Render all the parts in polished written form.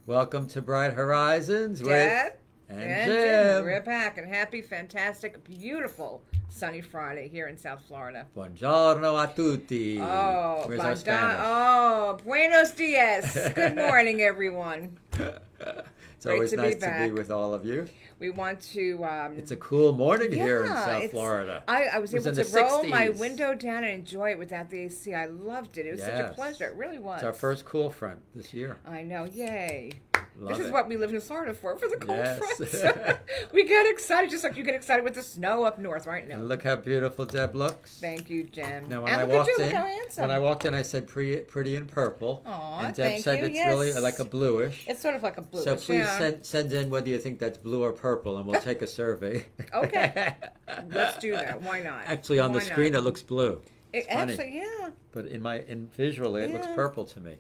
Welcome to Bright Horizons with Dad and and Jim. Jim. We're back and happy, fantastic, beautiful sunny Friday here in South Florida. Buongiorno a tutti. Oh, Where's our Bondan. Spanish? Oh, buenos dias. Good morning, everyone. It's Great always to be nice to be back. with all of you. We want to. It's a cool morning here in Yeah, South it's. Florida. I was It was able in the to roll my 60s. window down and enjoy it without the AC. I loved it. It was such a pleasure. Yes. It really It's our was. first cool front this year. I know. Yay. This Love is it. what we live in Florida for the cold Yes. fronts. We get excited just like you get excited with the snow up north right now. And look how beautiful Deb looks. Thank you, Jen. Now, And look at you, look how handsome. I said pretty in purple. Aw, And Deb thank said you, it's really yes. like a bluish. It's sort of like a bluish, So please yeah. send in whether you think that's blue or purple, and we'll take a survey. Okay. Let's do that. Why not? Actually, on the Why screen not? it looks blue, funny. Actually, yeah. but in visually it looks Yeah. purple to me.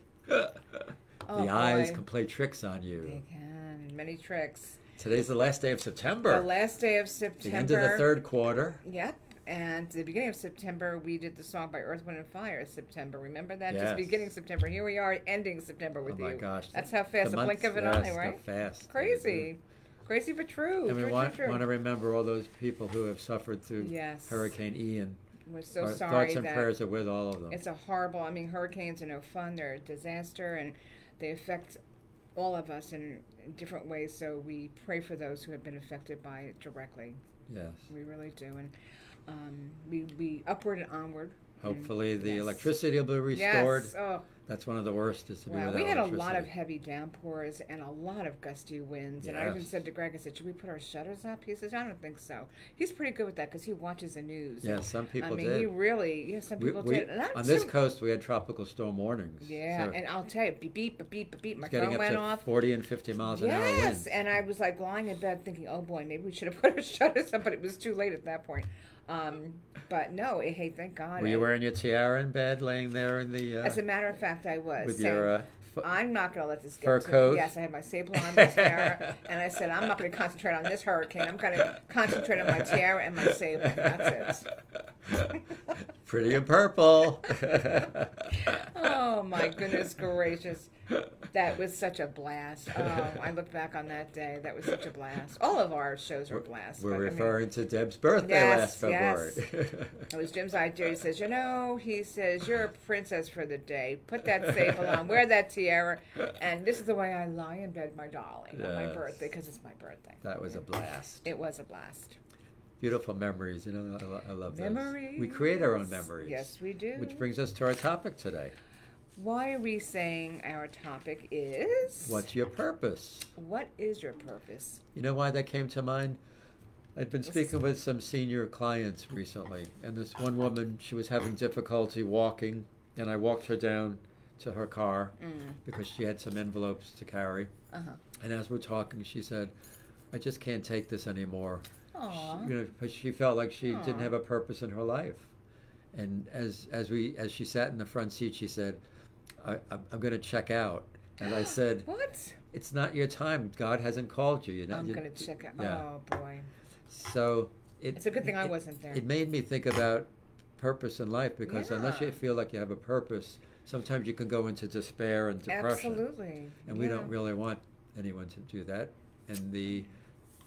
Oh, The eyes boy. can play tricks on They you. can. Many tricks. Today's the last day of The September, last day of the September. end of the third quarter. Yep. And the beginning of September, we did the song by Earth, Wind, and Fire, September. Remember that? Just Yes. beginning September. Here we are, ending September with Oh my you. gosh, That's how fast the a blink months, of an yes, eye, go right? fast. Crazy. Crazy but true. And we True, want true, true. to remember all those people who have suffered through Yes. Hurricane Ian. We're so Our sorry thoughts and that prayers are with all of them. it's a horrible. I mean, hurricanes are no fun. They're a disaster, and they affect all of us in different ways. So we pray for those who have been affected by it directly. Yes. We really do, and we upward and onward. Hopefully the Yes. electricity will be restored. Yes. Oh, That's one of the worst is to be wow. without We had a electricity. lot of heavy downpours and a lot of gusty winds. And I even Yes. said to Greg, I said, should we put our shutters up? He says, I don't think so. He's pretty good with that because he watches the news. Yeah, some people I mean, did. he really, yeah, some people did. And On this coast, we had tropical storm warnings. yeah, So and I'll tell you, beep, beep, beep, beep, beep, my it's getting phone up went to off. 40 and 50 miles an hour Yes, winds. and I was like lying in bed thinking, oh boy, maybe we should have put our shutters up, but it was too late at that point. But no, hey, thank God. Were you wearing your tiara in bed, laying there in the As a matter of fact, I was. with saying, your I'm not going to let this get fur to coat? me. Yes, I had my sable on, my tiara, and I said, I'm not going to concentrate on this hurricane. I'm going to concentrate on my tiara and my sable. That's it. Pretty in purple. Oh, my goodness gracious. That was such a blast. Oh, I look back on that day. That was such a blast. All of our shows were blasts. We're but, I mean, referring to Deb's birthday Yes, last February. it was Jim's idea. He says, he says, you're a princess for the day. Put that sable on, wear that tiara, and this is the way I lie in bed, my darling, on my Yes. birthday, because it's my birthday. That was a blast. It was a blast. Beautiful memories. I love those. Memories. We create our own memories. Yes, we do. Which brings us to our topic today. Why are we saying our topic is? What's your purpose? What is your purpose? You know why that came to mind? I'd been speaking with some senior clients recently, and this one woman, she was having difficulty walking, and I walked her down to her car because she had some envelopes to carry. Uh-huh. And as we're talking, she said, I just can't take this anymore. Aw. Because she felt like she didn't Aw. have a purpose in her life. And as she sat in the front seat, she said, I'm going to check out. And I said, What? it's not your time. God hasn't called you. I'm going to check out. Yeah. Oh, boy. So It's a good thing I wasn't there. It made me think about purpose in life because unless you Yeah. feel like you have a purpose, sometimes you can go into despair and depression. Absolutely. And we Yeah. don't really want anyone to do that. And the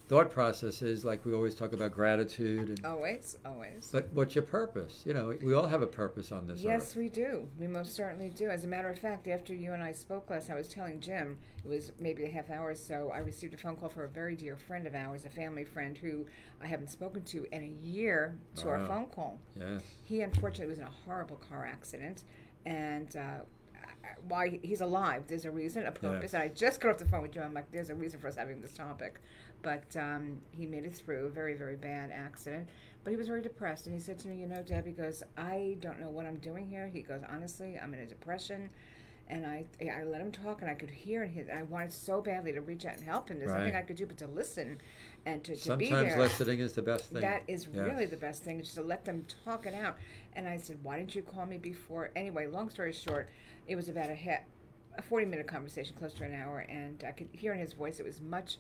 thought process is like we always talk about gratitude. And, Always, always. but what's your purpose? We all have a purpose on this Yes, earth. we do. We most certainly do. As a matter of fact, after you and I spoke last, I was telling Jim, it was maybe a half hour or so, I received a phone call from a very dear friend of ours, a family friend who I haven't spoken to in a year to our Wow. phone call. Yes. He unfortunately was in a horrible car accident, and why he's alive, there's a reason, a purpose. And I just got off the phone with Jim. I'm like, there's a reason for us having this topic. But he made it through a very, very bad accident. But he was very depressed, and he said to me, Debbie goes, I don't know what I'm doing here. He goes, honestly, I'm in a depression. And I let him talk, and I could hear in his. I wanted so badly to reach out and help him. There's nothing Right. I could do but to listen, and to be Sometimes there. listening is the best thing. That is Yes. really the best thing, just to let them talk it out. And I said, why didn't you call me before? Anyway, long story short, it was about a 40-minute conversation, close to an hour, and I could hear in his voice it was much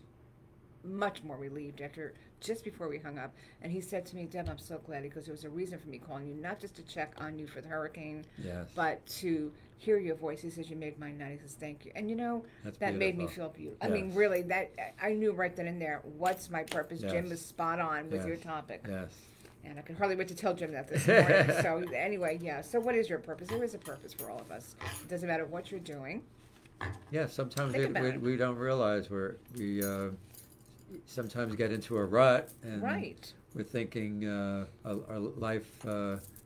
much more relieved after just before we hung up. And he said to me, Deb, I'm so glad, because there was a reason for me calling you, not just to check on you for the hurricane, Yes. but to hear your voice. He says, you made my night. He says, thank you. And That's that made me beautiful. feel beautiful. I Yes. mean, really, that I knew right then and there, what's my purpose? Yes. Jim was spot on with Yes. your topic. Yes. And I could hardly wait to tell Jim that this morning. So anyway, yeah. So what is your purpose? There is a purpose for all of us. It doesn't matter what you're doing. Yeah, sometimes Think about we it. don't realize we sometimes get into a rut, and Right. we're thinking our life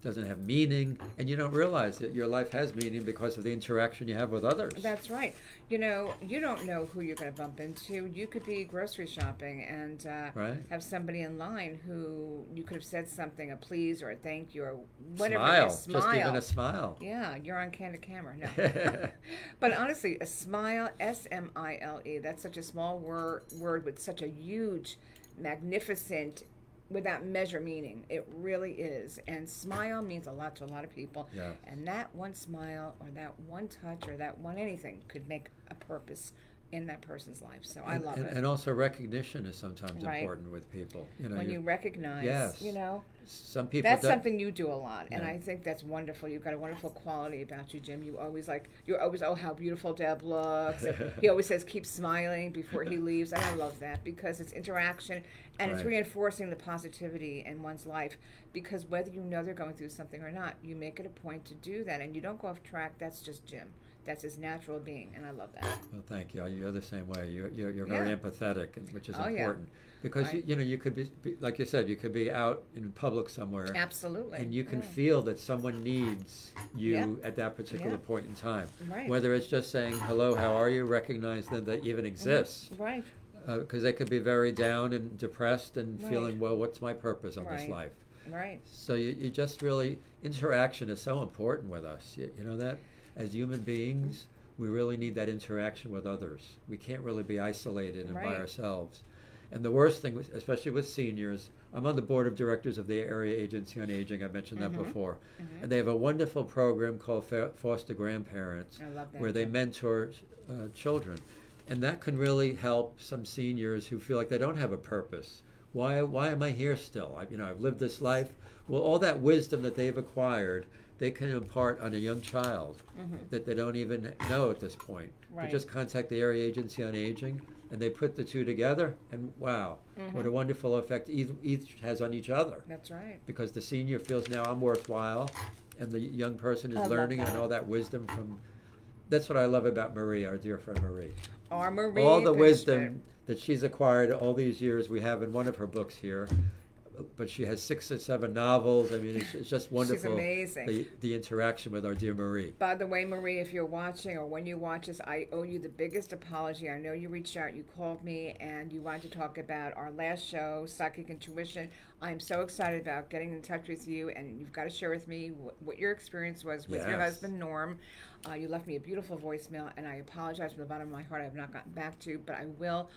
doesn't have meaning, and you don't realize that your life has meaning because of the interaction you have with others. That's right. You don't know who you're going to bump into. You could be grocery shopping and Right. have somebody in line who you could have said something, a please or a thank you or whatever. Smile, it is. just even a smile. Yeah, you're on candid camera. No. But honestly, a smile, S-M-I-L-E, that's such a small word with such a huge, magnificent, without measure meaning. It really is. And smile means a lot to a lot of people. Yeah. And that one smile or that one touch or that one anything could make a purpose in that person's life. So I love it. And also recognition is sometimes Right. important with people. When you recognize, Yes. Some people that's don't- something you do a lot, and Yeah. I think that's wonderful. You've got a wonderful quality about you, Jim. You're always, oh, how beautiful Deb looks. And he always says, keep smiling before he leaves, and I love that because it's interaction, and it's Right. reinforcing the positivity in one's life, because whether you know they're going through something or not, you make it a point to do that, and you don't go off track. That's just Jim. That's his natural being, and I love that. Well, thank you. You're the same way. You're very Yeah. empathetic, which is Oh, yeah. important. Because Right. you could be like you said, you could be out in public somewhere, Absolutely. and you can Yeah. feel that someone needs you Yeah. at that particular Yeah. point in time. Right. Whether it's just saying hello, how are you, recognize that they even exist, Right. because they could be very down and depressed and Right. feeling, well, what's my purpose on this Right. life? Right. So you just really, interaction is so important with us. You know that? As human beings, we really need that interaction with others. We can't really be isolated and by Right. ourselves. And the worst thing, especially with seniors, I'm on the board of directors of the Area Agency on Aging. I mentioned that before. Mhm. And they have a wonderful program called Foster Grandparents, I love that. where they too. mentor children. And that can really help some seniors who feel like they don't have a purpose. Why am I here still? I've lived this life. Well, all that wisdom that they've acquired, they can impart on a young child that they don't even know at this point. Right. They just contact the Area Agency on Aging, and they put the two together, and wow, what a wonderful effect each has on each other. That's right. Because the senior feels now I'm worthwhile, and the young person I is love learning and that. all that wisdom from. That's what I love about Marie, our dear friend Marie. Our Marie All the Bishop. wisdom that she's acquired all these years, we have in one of her books here. But she has 6 or 7 novels. I mean, it's just wonderful. amazing. The interaction with our dear Marie. By the way, Marie, if you're watching or when you watch this, I owe you the biggest apology. I know you reached out, you called me, and you wanted to talk about our last show, Psychic Intuition. I'm so excited about getting in touch with you, and you've got to share with me what your experience was with your Yes. husband, Norm. You left me a beautiful voicemail, and I apologize from the bottom of my heart. I have not gotten back to you, but I will.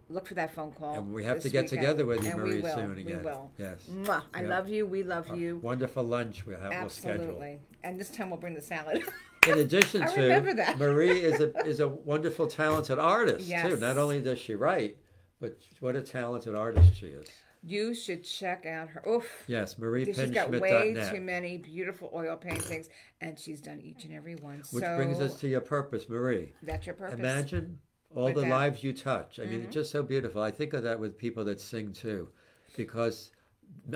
Look for that phone call. And we have this to get weekend. together with you, And Marie, we will. soon again. We will. Yes. Mwah. I Yeah. love you. We love A you. wonderful lunch we'll schedule. Absolutely. And this time we'll bring the salad. In addition I remember to, that. Marie is a wonderful, talented artist, too. Yes. Not only does she write, but what a talented artist she is. You should check out her. Oof. Yes, She's got way too MariePinschmidt.net. many beautiful oil paintings, and she's done each and every one. Which so brings us to your purpose, Marie. that's your purpose. Imagine all With the that. lives you touch. I mean, it's just so beautiful. I think of that with people that sing too, because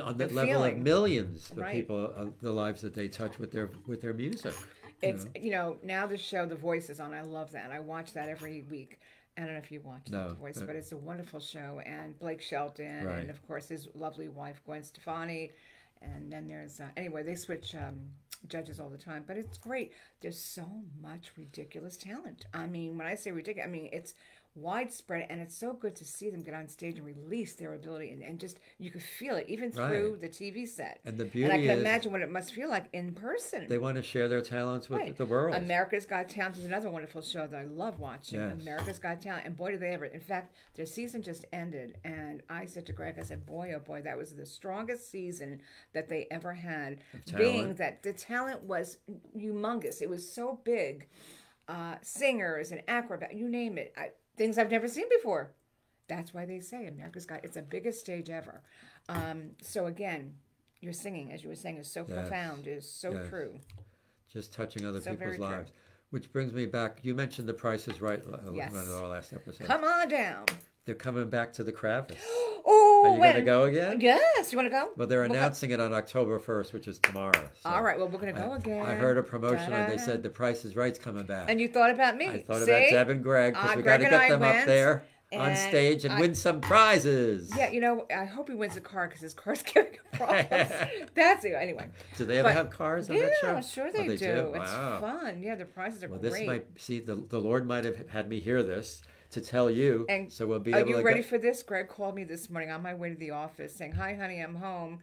on the The level of feeling. millions of Right. people, the lives that they touch with their music. It's now the show The Voice is on. I love that. I watch that every week. I don't know if you watch No, The Voice, but- but it's a wonderful show. And Blake Shelton, Right. and of course his lovely wife Gwen Stefani, and then there's anyway they switch judges all the time, but it's great. There's so much ridiculous talent. I mean, when I say ridiculous, I mean it's widespread, and it's so good to see them get on stage and release their ability, and just you can feel it even through Right. the TV set. And the And I beauty can is imagine what it must feel like in person. they want to share their talents with Right. the world. America's Got Talent is another wonderful show that I love watching. Yes. America's Got Talent, and boy, do they ever! In fact, their season just ended, and I said to Greg, I said, "Boy, oh boy, that was the strongest season that they ever had." Being talent. that the talent was humongous, it was so big. Singers and acrobat, you name it, things I've never seen before. That's why they say America's Got, it's the biggest stage ever. So again, your singing, as you were saying, is so profound, is so true. Just touching other So very people's true. lives. Which brings me back, you mentioned The Price is Right Yes. in our last episode. Come on down. They're coming back to the Kravis. Oh, Are you going to go again? Yes. You want to go? Well, they're We'll go. announcing it on October 1st, which is tomorrow. So All right. Well, we're going to go again. I heard a promotion and they Da-da-da. said The Price is Right's coming back. And you thought about me. I thought See? about Deb and Greg because we got Greg to and get I them up went, there on and stage and win some prizes. Yeah, you know, I hope he wins the car because his car's giving him problems. That's it. Anyway. Do they ever But- have cars on that show? Yeah, sure Oh, they do. do? It's Wow. fun. Yeah, the prizes are Well, great. this might see the Lord might have had me hear this to tell you, And so we'll be Are able you to ready get, for this? Greg called me this morning on my way to the office saying, "Hi, honey, I'm home."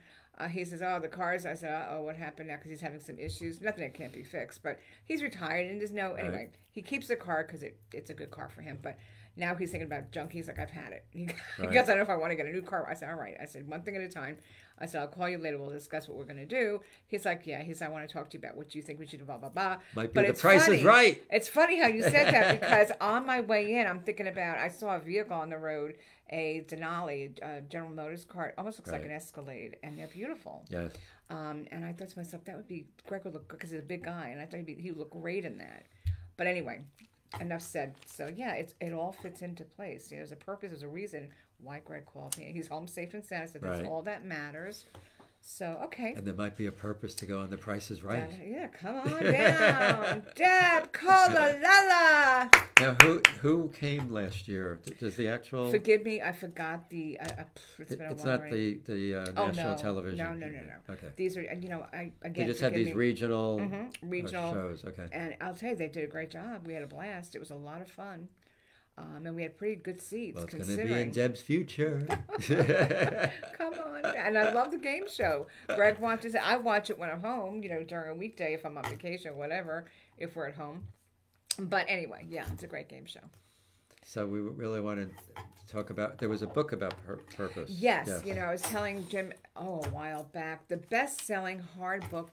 He says, "Oh, the cars." I said, "Oh, what happened now?" Because he's having some issues. Nothing that can't be fixed, but he's retired and there's no. Anyway, he keeps the car because it's a good car for him. But now he's thinking about junk. He's like, "I've had it." He Right. goes, "I don't know if I want to get a new car." I said, "All right." I said, "One thing at a time." I said, "I'll call you later. We'll discuss what we're going to do." He's like, "Yeah." He's, "I want to talk to you about what you think we should do." Blah blah blah. might be But The it's Price funny. is Right. It's funny how you said that because on my way in, I'm thinking about, I saw a vehicle on the road, a Denali, General Motors car. It almost looks like Right. an Escalade, and they're beautiful. Yes. And I thought to myself, that would be, Greg would look good because he's a big guy, and I thought he would look great in that. But anyway, enough said. So yeah, it all fits into place. You know, there's a purpose, there's a reason why Greg called me. He's home safe and sound, so that's Right. all that matters. So, okay. And there might be a purpose to go on The Price is Right. Yeah, come on down. Deb, call the Lala. Now, who came last year? Does the actual? Forgive me, I forgot the. It's been a It's while not already. the Oh, national no. television. No. Okay. These are, you know, I They again. just have forgive these me. regional, Regional. shows. Okay. And I'll tell you, they did a great job. We had a blast. It was a lot of fun, and we had pretty good seats. Well, it's going to be considering. in Deb's future. Come on, and I love the game show. Greg watches it. I watch it when I'm home. You know, during a weekday if I'm on vacation, whatever. If we're at home. But anyway, yeah, it's a great game show. So we really wanted to talk about. There was a book about purpose. Yes, you know, I was telling Jim, a while back, the best-selling hard book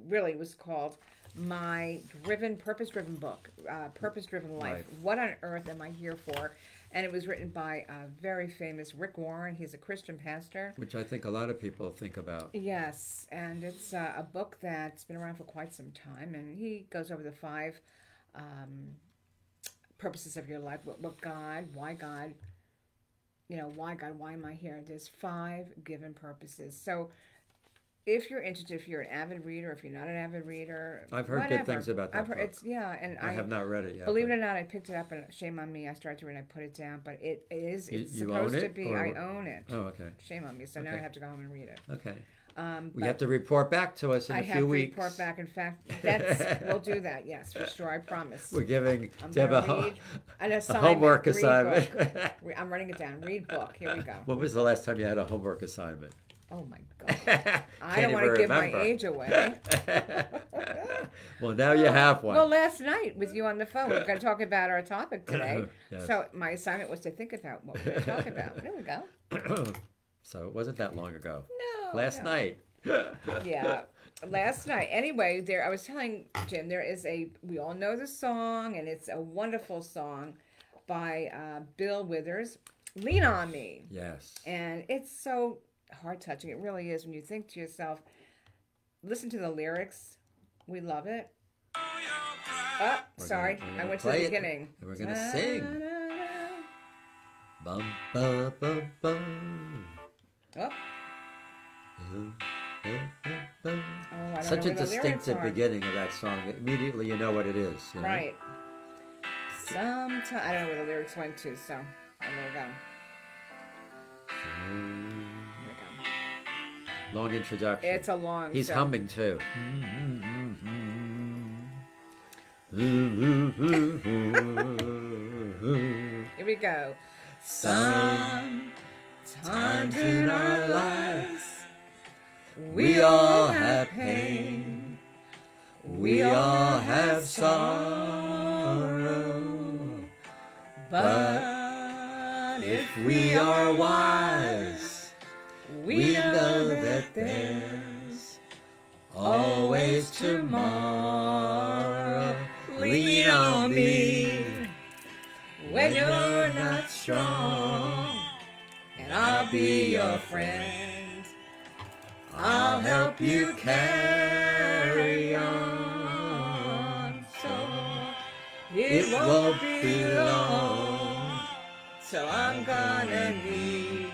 really was called My Purpose-Driven Book, Purpose-Driven Life. Right. What on earth am I here for? And it was written by a very famous Rick Warren. He's a Christian pastor. Which I think a lot of people think about. Yes, and it's a book that's been around for quite some time, and he goes over the 5 purposes of your life. What God, why God, you know, why God, why am I here? There's 5 given purposes. So if you're interested, if you're an avid reader, if you're not an avid reader, I've heard whatever. good things about that I've heard book. it's and I have not read it yet. believe it but or not, I picked it up and shame on me. I started to read and I put it down, but it is it's You supposed own to it, be. or- I own it. Oh, okay. Shame on me. So now I Okay. have to go home and read it. Okay. We But have to report back to us in I a have few to weeks. report back. In fact, that's we'll do that. Yes, for sure. I promise. We're giving I'm Deb gonna read an a assignment. homework Read assignment. book. I'm writing it down. Read book. Here we go. When was the last time you had a homework assignment? Oh my God. I Can't don't want to even give my remember. age away. Well, now you have one. Well, last night with you on the phone, we're going to talk about our topic today. Yes. So my assignment was to think about what we're going to talk about. There we go. So it wasn't that long ago. No. Last no. night. Yeah, last night. Anyway, I was telling Jim, we all know the song, and it's a wonderful song by Bill Withers, Lean on Me. Yes. And it's so heart-touching. It really is when you think to yourself, listen to the lyrics. We love it. Oh, sorry. we're gonna I went to the play it, beginning. and we're gonna sing. Bum, bum, bum, bum. Oh, Oh, I don't Such know a where the lyrics distinctive are. beginning of that song. Immediately you know what it is. You know? Right. Sometime I don't know where the lyrics went to, so I will go. Here we go. Long introduction. It's a long. He's so. humming too. Here we go. Sometimes Sometimes in our lives, we all have pain. We all have sorrow. but If we are wise, we know that there's always tomorrow. Lean on me when you're not strong. and I'll be your friend. I'll help you carry on. So it won't be long. So I'm gonna need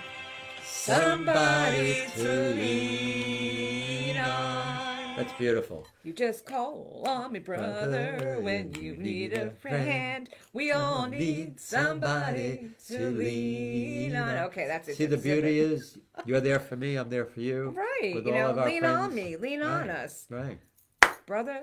somebody to lean on. That's beautiful. You just call on me, brother, when you need a friend. We all need somebody to lean on. Okay, that's it. See, the beauty is you're there for me, I'm there for you. Right. With You all know, of our lean friends. on me, lean on Right, us, Right. brother.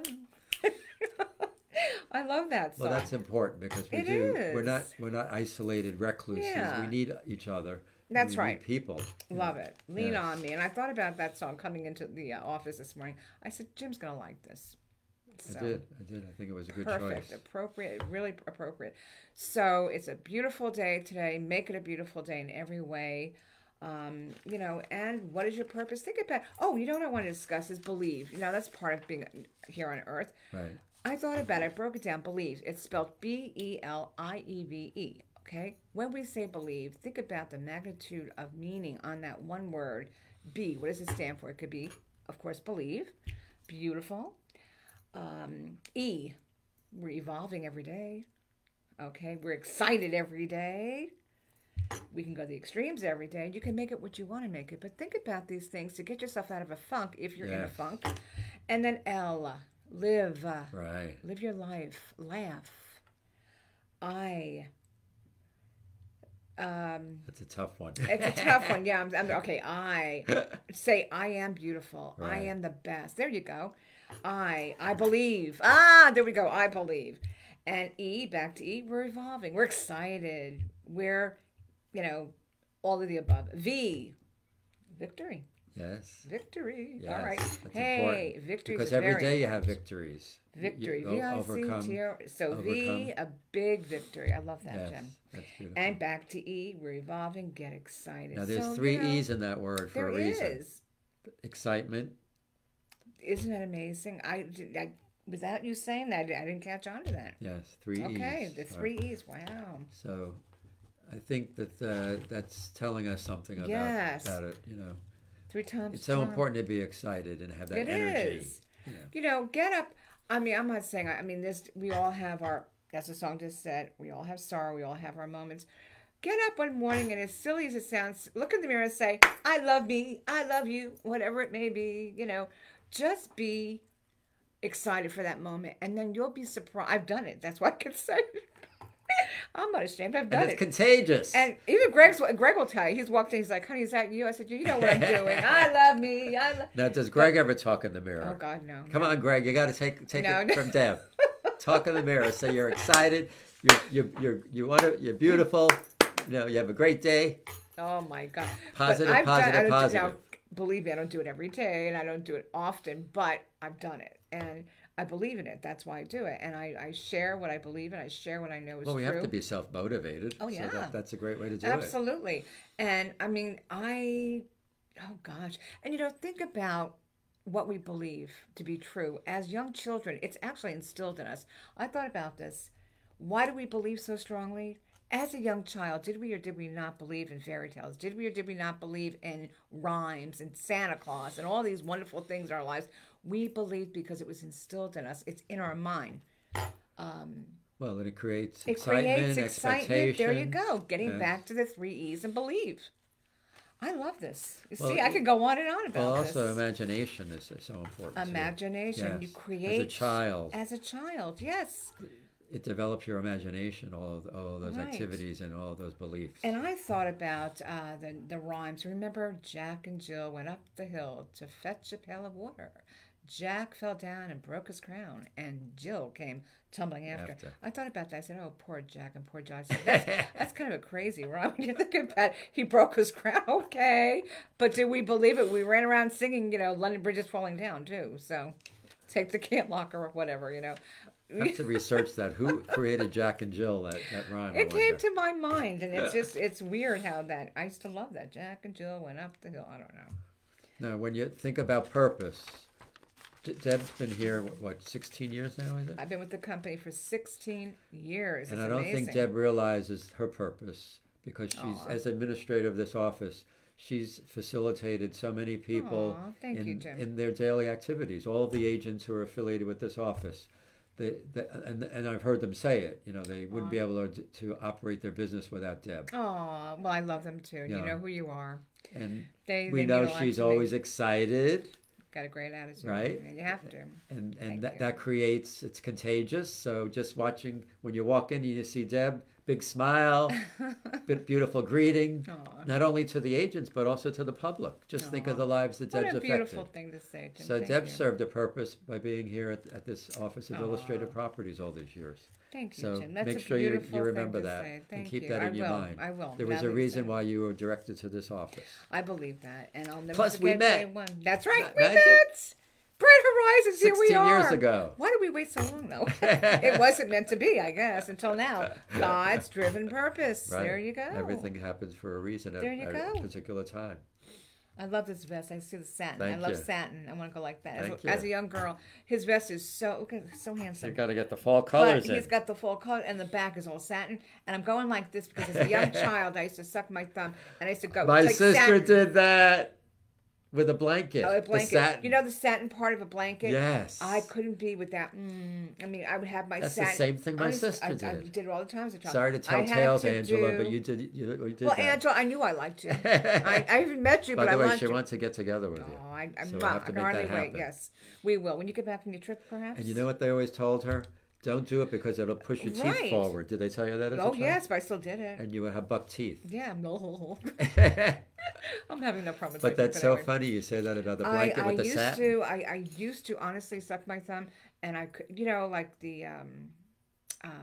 I love that song. Well, that's important because It we're not isolated recluses. Yeah. We need each other. That's We right. need people. Love it. Lean Yes. on me. And I thought about that song coming into the office this morning. I said, Jim's going to like this. So, I did. I think it was a good perfect. choice. Appropriate. Really appropriate. So it's a beautiful day today. Make it a beautiful day in every way. You know, and what is your purpose? Think about, oh, you know what I want to discuss is believe. You know, that's part of being here on earth. Right. I thought about it. I broke it down. Believe. It's spelled Believe. Okay? When we say believe, think about the magnitude of meaning on that one word. B. What does it stand for? It could be, of course, believe. Beautiful. E. We're evolving every day. Okay? We're excited every day. We can go to the extremes every day. You can make it what you want to make it. But think about these things to get yourself out of a funk if you're in a Yes. funk. And then L. Live. Right. Live your life. Laugh. I. That's a tough one. It's a tough one. Yeah. I'm okay. I say I am beautiful. I Right. am the best. There you go. I believe. There we go. I believe. And E, back to E, we're evolving. We're excited. We're, you know, all of the above. V, victory. Yes. Victory. Yes, All right. that's Hey, important. victory Because is every very day you important. have victories. Victory. Overcome. V-I-C-T-O. So V, a big victory. I love that, Yes. Jim. That's beautiful. And back to E, we're evolving, get excited. Now there's So, three you know, E's in that word for there a reason. is. Excitement. Isn't that amazing? Without you saying that, I didn't catch on to that. Yes, three E's. Okay, the Right. three E's. Wow. So I think that that's telling us something about, Yes. about it, you know. 3 times. It's so charm. important to be excited and have that It energy. is. You know. You know, get up. I mean, I'm not saying, we all have our, as the song just said, we all have sorrow, we all have our moments. Get up one morning and as silly as it sounds, look in the mirror and say, I love me, I love you, whatever it may be, you know, just be excited for that moment. And then you'll be surprised. I've done it. That's what I can say. I'm not ashamed. I've done And it's it. contagious. And even Greg will tell you. He's walked in. He's like, "Honey, is that you?" I said, "You know what I'm doing. I love me. I love." Now, does Greg ever talk in the mirror? Oh God, no. Come on, Greg, you got to take No, it no. from Deb. Talk in the mirror. Say you're excited. You're beautiful. You know, you have a great day. Oh my God. Positive, But I've positive, done, positive. Now, believe me, I don't do it every day, and I don't do it often, but I've done it, and I believe in it. That's why I do it, and I share what I believe in. I share what I know is Well, we true. have to be self-motivated. Oh, So yeah. that's a great way to do it. Absolutely. And I mean, oh gosh. And you know, think about what we believe to be true. As young children, it's actually instilled in us. I thought about this. Why do we believe so strongly? As a young child, did we or did we not believe in fairy tales? Did we or did we not believe in rhymes and Santa Claus and all these wonderful things in our lives? We believed because it was instilled in us. It's in our mind. Well, and it creates It excitement, creates excitement. expectation. There you go. Getting Yes. back to the 3 E's and believe. I love this. You Well, see, I could go on and on about Well, also this. imagination is so important. too. Imagination. You Yes. create As a child, As a child, yes. it develops your imagination, all of those Right. activities and all of those beliefs. And I thought about the rhymes. Remember, Jack and Jill went up the hill to fetch a pail of water. Jack fell down and broke his crown, and Jill came tumbling after. I thought about that. I said, "Oh, poor Jack and poor Jill." I said, that's kind of a crazy rhyme when you think about it. He broke his crown, okay, but did we believe it? We ran around singing, you know, London Bridge is falling down too. So, take the can't lock or whatever, you know. I have to research that. Who created Jack and Jill? That rhyme. It came to my mind, and it's weird how that. I used to love that. Jack and Jill went up the hill. I don't know. Now, when you think about purpose, Deb's been here, what, 16 years now, is it? I've been with the company for 16 years. And It's I don't amazing. think Deb realizes her purpose. because she's, Aw. as administrator of this office, she's facilitated so many people Aw, thank you, Jim. in their daily activities. All of the agents who are affiliated with this office, and I've heard them say it. You know, they wouldn't be able to operate their business without Deb. Oh, well, I love them too. You Yeah. know who you are. And They we mean know a lot she's to me. always excited, Got a great attitude. right? And you have to. And Thank that you. that creates, it's contagious. So just watching when you walk in and you see Deb, big smile, beautiful greeting, Aw. not only to the agents but also to the public. Just think of Aw. the lives that What Deb's a beautiful affected. thing to say, Jim. So Thank Deb you. served a purpose by being here at this Office of Aw. Illustrated Properties all these years. Thank you, So Jim. That's make a sure you beautiful remember thing to that say. and Thank keep you. that in your will. mind. I will. There was Now a that you reason say why you were directed to this office. I believe that, and I'll never Plus, we forget met. day one. That's right, we Imagine. met. Bright Horizons, here we 16 are. years ago. Why did we wait so long, though? It wasn't meant to be, I guess, until now. God's driven purpose. Right. There you go. Everything happens for a reason There you at go. a particular time. I love this vest. I see the satin. Thank I love you. satin. I want to go like that. Thank As you. a young girl, his vest is so handsome. You got to get the fall But colors in. he's got the full color, and the back is all satin. And I'm going like this because as a young child, I used to suck my thumb, and I used to go. My take sister satin. did that with a blanket. Oh, a The blanket. satin. You know the satin part of a blanket? Yes. I couldn't be without. I mean, I would have my That's the satin. same thing my Honestly, sister I did. did it all the time as a child. Sorry to tell I had tales, to Angela, but do- you did Well, that. Angela, I knew I liked you. I even met you, By but the I way, want she you. wants to get together with you. Oh, I'm So we'll not. have to I can make hardly that wait. happen. Yes, we will. When you get back from your trip, perhaps. And you know what they always told her? Don't do it because it'll push your teeth Right. forward. Did they tell you that as a Oh child? yes, but I still did it. And you would have buck teeth. Yeah, no. I'm having no problem. with But my that's teeth, so anyway. funny you say that about the blanket with the used satin. to. I used to honestly suck my thumb, and I could, like the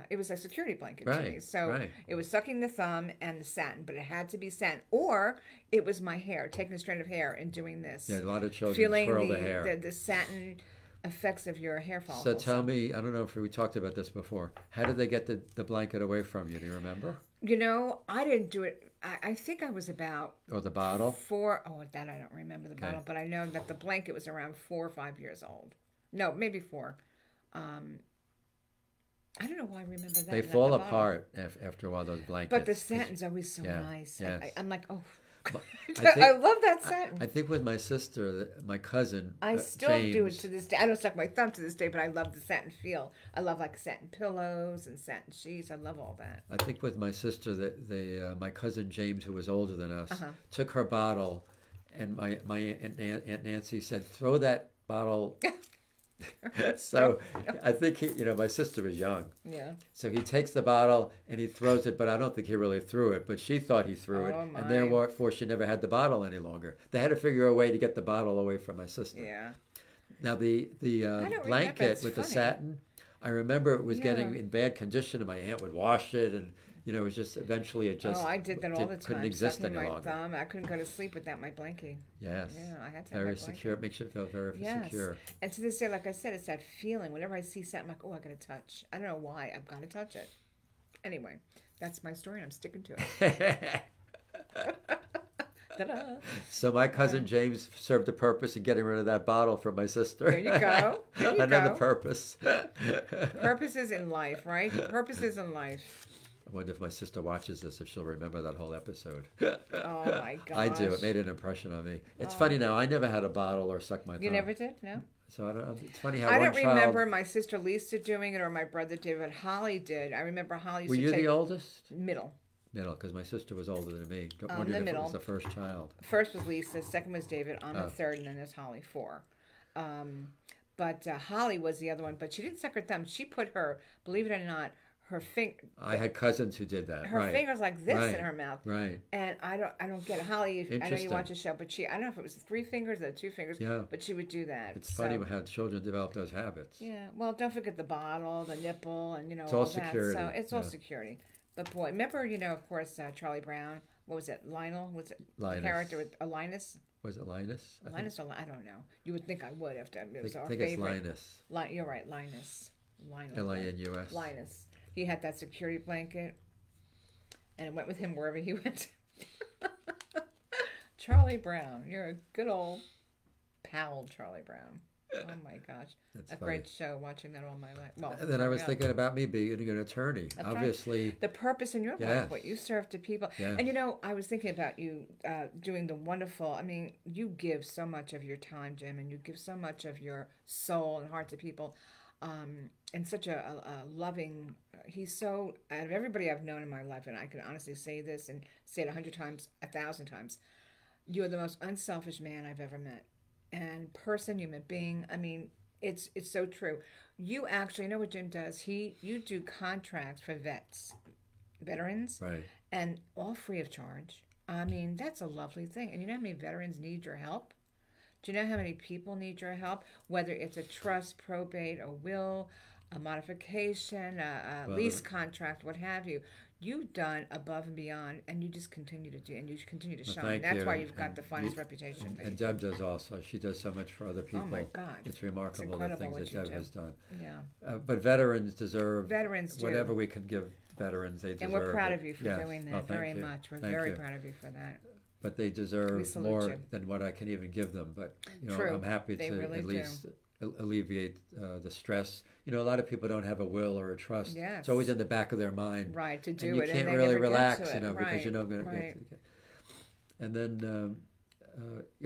it was a security blanket to me. Right, So right. it was sucking the thumb and the satin, but it had to be satin, or it was my hair, taking a strand of hair and doing this, Yeah, a lot of children feeling twirl the hair. the satin effects of your hair So follicles. tell me, I don't know if we talked about this before. How did they get the blanket away from you? Do you remember? I didn't do it. I think I was about Or the bottle? 4. Oh, that I don't remember the Okay. bottle, but I know that the blanket was around 4 or 5 years old. No, maybe 4. I don't know why I remember that. They not fall the bottle. apart after a while, those blankets. But the 'cause satin's always so Yeah, nice. yes. I'm like, oh, I I love that satin. I think with my sister, my cousin, I still do it James, to this day. I don't suck my thumb to this day, but I love the satin feel. I love like satin pillows and satin sheets. I love all that. I think with my sister, my cousin James, who was older than us, Uh-huh. took her bottle, and my Aunt Nancy said, "Throw that bottle." So I think my sister was young, Yeah. so he takes the bottle and he throws it, but I don't think he really threw it. But she thought he threw it, Oh, and my. therefore she never had the bottle any longer. They had to figure a way to get the bottle away from my sister. Yeah. Now the don't remember. blanket It's with the funny. satin, I remember it was getting Yeah. in bad condition, and my aunt would wash it, and it was just eventually it just Oh, I did that all the time. couldn't exist sucking any my longer. thumb. I couldn't go to sleep without my blankie. Yes, Yeah, I had to have very my blanket. secure. It makes you feel very Yes. secure. And to this day, like I said, it's that feeling. Whenever I see satin, I'm like, oh, I gotta touch. I don't know why. I've got to touch it. Anyway, that's my story, and I'm sticking to it. Ta-da. So my cousin James served a purpose in getting rid of that bottle from my sister. There you go. There you Another go. purpose. Purposes in life, right? Purposes in life. I wonder if my sister watches this, if she'll remember that whole episode. Oh my gosh. I do. It made an impression on me. It's funny now. I never had a bottle or sucked my thumb. You never did? No? So I don't. It's funny how I one don't child. remember my sister Lisa doing it or my brother did, but Holly did. I remember Holly used Were to you take the oldest? middle. Middle, because my sister was older than me. the Wondered if it middle. was the first child. First was Lisa, second was David, I'm Oh. the third, and then there's Holly, 4. But Holly was the other one, but she didn't suck her thumb. She put her, believe it or not, her I had cousins who did that. her right. fingers like this Right. in her mouth. Right. And I don't get it. Holly, I know you Interesting. watch the show, but I don't know if it was 3 fingers or 2 fingers, Yeah. but she would do that. It's funny So, how children develop those habits. yeah, well, don't forget the bottle, the nipple, and It's all all that. security, So it's all yeah. security. But boy, remember, of course, Charlie Brown. What was it? Lionel? Was it the Linus. character with Linus? Was it Linus? Linus or I don't know. You would think I would after it was I our think it's favorite. Linus. You're right, Linus. Linus. Linus. He had that security blanket, and it went with him wherever he went. Charlie Brown. You're a good old pal, Charlie Brown. Oh my gosh. That's A funny. great show, watching that all my life. Well, And then I was growing up. thinking about me being an attorney. That's right. Obviously, The purpose in your life, yes, what you serve to people. yeah, And you know, I was thinking about you doing the wonderful, I mean, you give so much of your time, Jim, and you give so much of your soul and heart to people. And such a loving, he's so, out of everybody I've known in my life, and I can honestly say this and say it 100 times, 1,000 times, you're the most unselfish man I've ever met. And person, human being, I mean, it's so true. You actually know what Jim does. You do contracts for veterans, right. and all free of charge. I mean, that's a lovely thing. And you know how many veterans need your help? Do you know how many people need your help? Whether it's a trust, probate, a will, a modification, a Well, lease contract, what have you. You've done above and beyond, and you just continue to do, and you continue to well, shine. thank That's you. why you've got And the finest you, reputation that and Deb does also. She does so much for other Oh my people. God. It's remarkable the incredible things what that you Deb do. has done. Yeah. But veterans deserve Veterans do. whatever we can give veterans. They deserve And we're proud it. of you for Yes. doing that Well, thank very you. much. We're Thank very you. proud of you for that. But they We deserve salute more you. than what I can even give them. But True. I'm happy They to really at do. least alleviate the stress. A lot of people don't have a will or a trust. Yes. It's always in the back of their mind. Right, to And do you it. can't and they really never relax, get to it. because you know going Right. to. And then,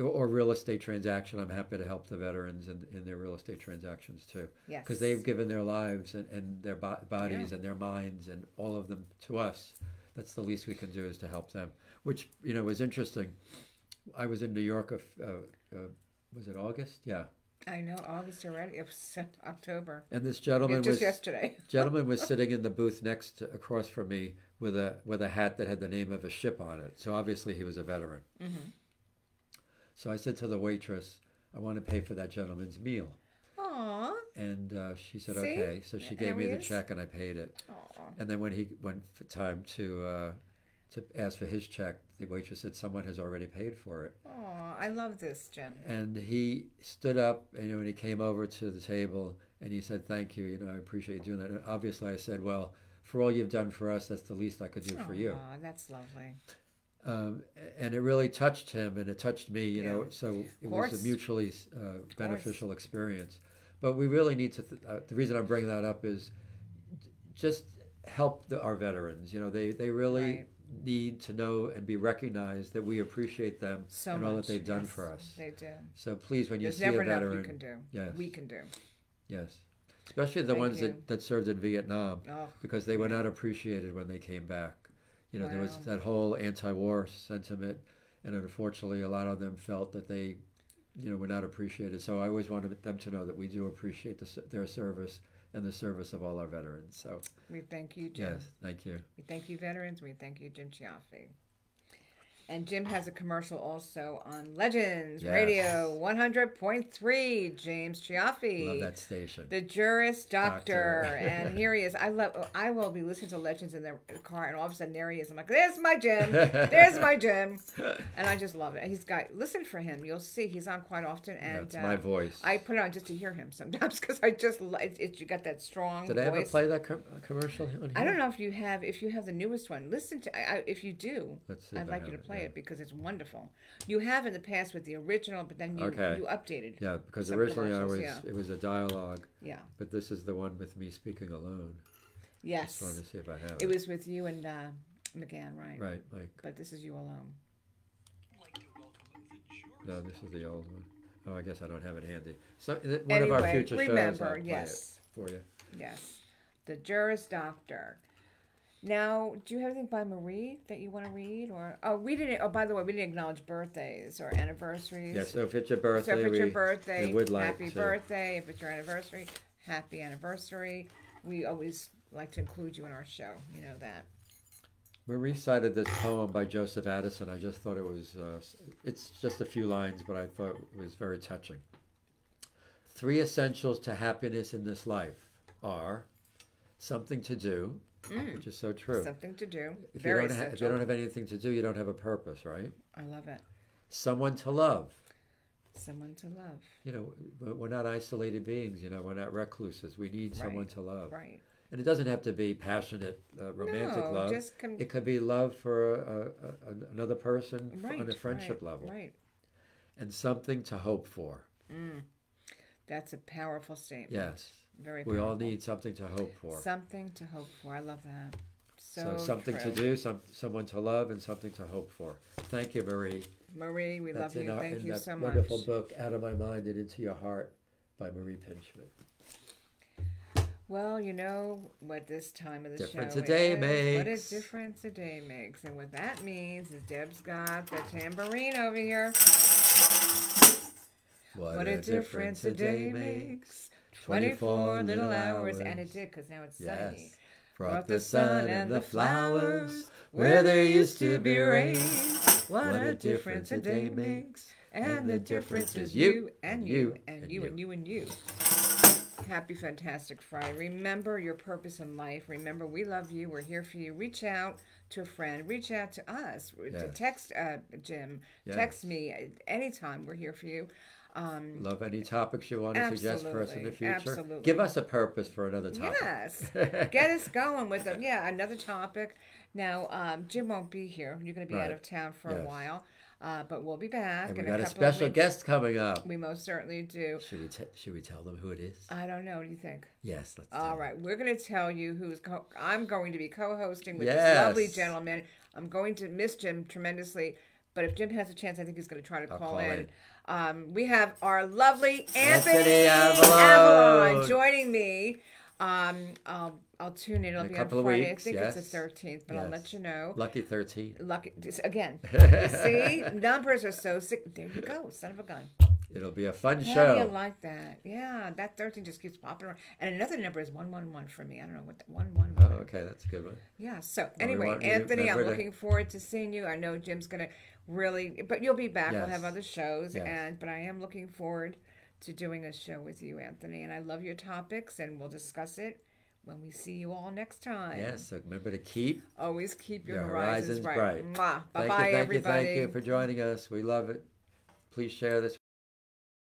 or real estate transaction. I'm happy to help the veterans in their real estate transactions too, Yes. because they've given their lives and their bodies Yeah. and their minds and all of them to us. That's the least we can do, is to help them. Which was interesting. I was in New York. Was it August? Yeah. I know, August already. It was October. And this gentleman Just was yesterday. gentleman was sitting in the booth across from me with a hat that had the name of a ship on it. So obviously he was a veteran. Mm-hmm. So I said to the waitress, "I want to pay for that gentleman's meal." Aw. And she said, See? "Okay." So she gave There me he the is. check and I paid it. Aw. And then when he went for time to ask for his check, the waitress said, "Someone has already paid for it." Aw. I love this, Jim. And he stood up, and he came over to the table and he said, "Thank you. I appreciate you doing that." And obviously, I said, "Well, for all you've done for us, that's the least I could do for you." Aw, that's lovely. And it really touched him, and it touched me. Yeah. So it course. was a mutually beneficial experience. But we really need to. The reason I'm bringing that up is just help our veterans. They really Right. need to know and be recognized that we appreciate them So and all that much. they've done Yes, for us. They do. So please, when you There's see never a enough veteran, you can do. yes, We can do. yes, especially the Thank ones you. that served in Vietnam, Oh, because they were not appreciated when they came back. There was Wow. that whole anti-war sentiment, and unfortunately, a lot of them felt that they, were not appreciated. So I always wanted them to know that we do appreciate their service and the service of all our veterans. So we thank you, Jim. yes, thank you. We thank you, veterans. We thank you, Jim Chiaffi. And Jim has a commercial also on Legends Yes. Radio 100.3. James Chiaffi. Love that station. The Juris Doctor. Doctor. And here he is. I will be listening to Legends in the car, and all of a sudden there he is. I'm like, there's my Jim. There's my Jim. And I just love it. Listen for him. You'll see he's on quite often. And That's my voice. I put it on just to hear him sometimes, because I just, you got that strong Did I ever voice. play that commercial on here? I don't know if you have the newest one. Listen to, if you do, Let's see if I'd I like you have to play yeah. it, because it's wonderful. You have in the past with the original, but then you Okay. updated. Yeah, because Some originally commercials, it was a dialogue, Yeah. but this is the one with me speaking alone. Yes. Just wanted to see if I have It was with you and McGann, right? Right, like, But this is you alone. no, this is the old one. Oh, I guess I don't have it handy. So one of our Anyway, future shows, remember, I'll play yes. it for you. Yes. The Juris Doctor. Now, do you have anything by Marie that you want to read? Or we didn't. Oh, by the way, we didn't acknowledge birthdays or anniversaries. Yeah, so if it's your birthday, So if it's your birthday, we would like happy to. birthday. If it's your anniversary, happy anniversary. We always like to include you in our show. You know that. Marie cited this poem by Joseph Addison. I just thought it was, it's just a few lines, but I thought it was very touching. 3 essentials to happiness in this life are something to do, which is so true. Something to do. If Very you don't essential. have anything to do, you don't have a purpose, right? I love it. Someone to love. Someone to love. We're not isolated beings, we're not recluses. We need someone to love. Right. And it doesn't have to be passionate, romantic No, love. just It could be love for another person on a friendship level. Right. And something to hope for. That's a powerful statement. Yes. Very We all powerful. need something to hope for. Something to hope for. I love that. So So something to true. do, someone to love, and something to hope for. Thank you, Marie. Marie, we love That's in, you. our, Thank in you that so much. wonderful book, Out of My Mind and Into Your Heart by Marie Pinchman. Well, you know what this time of the Difference show a day is. What a makes. difference a day makes. And what that means is Deb's got the tambourine over here. What a difference a day makes. 24 little hours. And it did, because now it's sunny. Yes. Brought the sun and the flowers where there used to be rain. What a difference a day makes. And the difference is you and you and you and you and you. Happy Fantastic Friday. Remember your purpose in life. Remember, we love you. We're here for you. Reach out to a friend. Reach out to us. Yes. Text Jim. Yes. Text me anytime. We're here for you. Love any topics you want to suggest for us in the future. Absolutely. Give us a purpose for another topic. Yes. Get us going with them. Yeah, another topic. Now, Jim won't be here. You're going to be out Right. of town for a Yes. while. But we'll be back. And we in got a couple of special weeks. guest coming up. We most certainly do. Should we tell them who it is? I don't know. What do you think? Yes, let's All tell right, we're going to tell you who's. I'm going to be co-hosting with Yes. this lovely gentleman. I'm going to miss Jim tremendously, but if Jim has a chance, I think he's going to try to I'll call call in. We have our lovely Anthony Avalone. Avalone joining me. I'll tune in. It'll In a be on couple of Friday. weeks, I think yes. it's the 13th, but I'll Yes. let you know. Lucky 13. Lucky again. You see, numbers are so sick. There you go, son of a gun. It'll be a fun How do you show. like that? Yeah, that 13 just keeps popping around. And another number is 111 for me. I don't know what the 111. Oh, okay, that's a good one. Yeah. So we anyway, want you Anthony, I'm remember to- looking forward to seeing you. I know Jim's gonna really, but you'll be back. We'll Yes. have other shows, Yes. but I am looking forward to doing a show with you, Anthony. And I love your topics, and we'll discuss it when we see you all next time. Yes, so remember to keep Always keep your your horizons horizons bright. Mwah. Bye Thank bye, you, everybody. thank you for joining us. We love it. Please share this